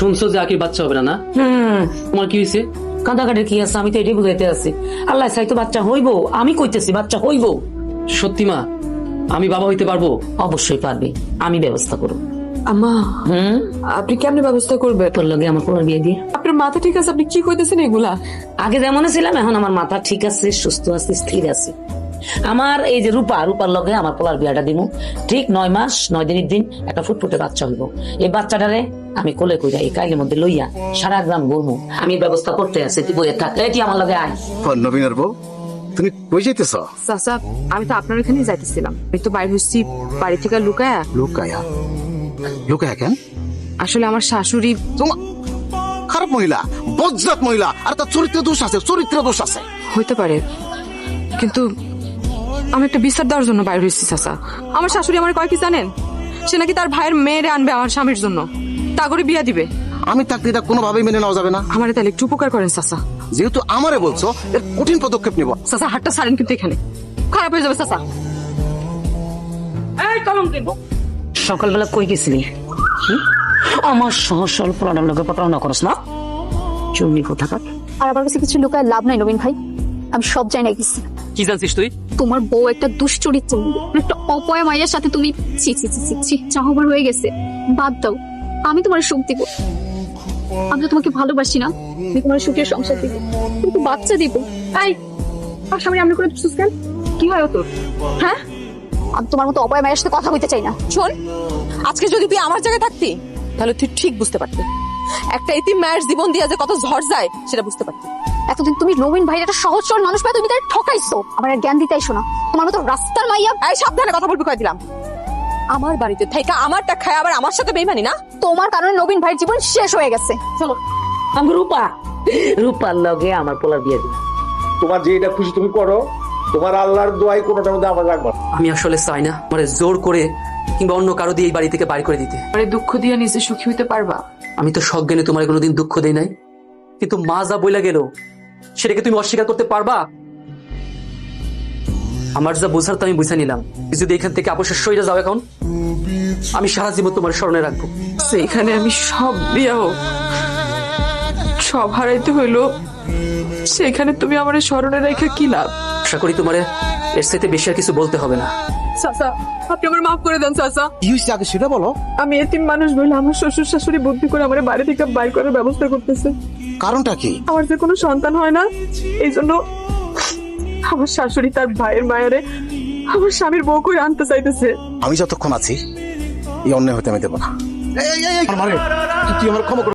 শুনছো যে আকির বাচ্চা হবে না না? তোমার কি হয়েছে? কাঁদাকাটির কি আছে? আমি তো এটাই বুঝাইতে আছি। আল্লাহ চাইতো বাচ্চা হইব, আমি কইতেছি বাচ্চা হইব। সত্যি মা, আমি বাবা হইতে পারবো? অবশ্যই পারবি, আমি ব্যবস্থা করব। আম্মা, আপনি কেমনে ব্যবস্থা করবেন? তোর লগে আমার পোলার বিয়ে দিয়ে। আপনার মাথা ঠিক আছে? আপনি কি কইতেছেন এগুলা? আগে যেমন ছিলাম এখন আমার মাথা ঠিক আছে, সুস্থ আছে, স্থির আছে। আমার এই যে রূপার লগে আমার পোলার বিয়াটা দিব। ঠিক 9 মাস 9 দিনের দিন একটা ফুটফুটে বাচ্চা হইব। এই বাচ্চাটারে আমি কোলে কইরা এই কাইলের মধ্যে লইয়া সারা গ্রাম ঘুরবো। আমি ব্যবস্থা করতে আছি, তুই বইয়ে থাক। এটি আমার লগে আয়। নবীনের বউ, তুমি কই যাইতেছ? চাচা, আমি তো আপনার এখানেই যাইতেছিলাম। আমি তো বাইরে হচ্ছি বাড়ি থেকে লুকায়া। লুকায়া? লুকায়া কেন? আসলে আমার শাশুড়ি তোমার খারাপ মহিলা, বজ্জাত মহিলা, আর তার চরিত্র দোষ আছে, চরিত্র দোষ আছে। হইতে পারে, কিন্তু আমি একটা বিচার দেওয়ার জন্য বাইরে হচ্ছি চাচা। আমার শাশুড়ি আমার কয় কি জানেন? সে নাকি তার ভাইয়ের মেয়েরে আনবে আমার স্বামীর জন্য, তা করে বিয়া দিবে। আমি থাকতে এটা কোনোভাবেই মেনে নেওয়া যাবে না। আমারে তাহলে একটু উপকার করেন চাচা। যেহেতু আমারে বলছো, এর কঠিন পদক্ষেপ নিব। চাচা হাতটা ছাড়েন কিন্তু এখানে খারাপ হয়ে যাবে চাচা। এই কলম কিনবো। সকালবেলা কই গেছিলি? আমার সহজ সরল পোলাটার লগে প্রতারণা করস না? চুন্নি কোথাকার। আর আমার কাছে কিছু লুকায় লাভ নাই নবীন ভাই, আমি সব জানি গেছি। কি জানছিস তুই? তোমার বউ একটা দুশ্চরিত্র, একটা অপয়া মায়ের সাথে তুমি ছি ছি ছি ছি ছি যা হবার হয়ে গেছে। বাদ দাও, আমি তোমার সুখ দিব। আমি তো তোমাকে ভালোবাসি না, আমি তোমার সুখের সংসার দিব, কিন্তু বাচ্চা দিব। এই আর সামনে আমি করে দিচ্ছিস কেন? কি হয় তোর? হ্যাঁ, আমি তোমার মতো অপয়া মায়ের সাথে কথা বলতে চাই না। শোন, আজকে যদি তুই আমার জায়গায় থাকতি তাহলে তুই ঠিক বুঝতে পারতি একটা এতিম মায়ের জীবন দিয়ে যে কত ঝড় যায় সেটা বুঝতে পারতি। এতদিন তুমি নবীন ভাইয়ের একটা সহজ সরল মানুষ পায়, তুমি তাকে ঠকাইছো। আমার আর জ্ঞান দিতে আইসো না, তোমার মতো রাস্তার মাইয়া। এই সাবধানে কথা বলবি কয়ে দিলাম। আমার বাড়িতে থেকে আমারটা খায় আবার আমার সাথে বেইমানি না? তোমার কারণে নবীন ভাইয়ের জীবন শেষ হয়ে গেছে। চলো আমি রূপার লগে আমার পোলার বিয়ে দিব। তোমার যেটা খুশি তুমি করো, তোমার আল্লাহর দোয়াই কোনোটার মধ্যে আমার রাখবা না। আমি আসলে চাই না আমার জোর করে কিংবা অন্য কারো দিয়ে এই বাড়ি থেকে বাইর করে দিতে। আরে দুঃখ দিয়ে নিজে সুখী হইতে পারবা? আমি তো সজ্ঞানে তোমার কোনোদিন দুঃখ দেই নাই, কিন্তু মা যা বইলা গেল সেটাকে তুমি অস্বীকার করতে পারবা? আমার যা বোঝার তো আমি বুঝে নিলাম। তুমি যদি এখান থেকে অবশ্যই সইরা যাও এখন, আমি সারা জীবন তোমার স্মরণে রাখবো। সেইখানে আমি সব বিয়া হোক সব হারাইতে হইলো, সেখানে তুমি আমার স্মরণে রেখে কি লাভ? আশা করি তোমার এর সাথে বেশি আর কিছু বলতে হবে না। চাচা, আপনি আমার মাফ করে দেন চাচা। কি হয়েছে আগে সেটা বলো। আমি এতিম মানুষ বলে আমার শ্বশুর শাশুড়ি বুদ্ধি করে আমার বাড়ি থেকে বাইর করার ব্যবস্থা করতেছে। কারণটা কি? আমার যে কোনো সন্তান হয় না, এই জন্য আমার শাশুড়ি তার ভাইয়ের মায়েরে আমার স্বামীর বউ করে আনতে চাইতেছে। আমি যতক্ষণ আছি এই অন্যায় হতে আমি দেবো না। তুই আমার ক্ষমা করে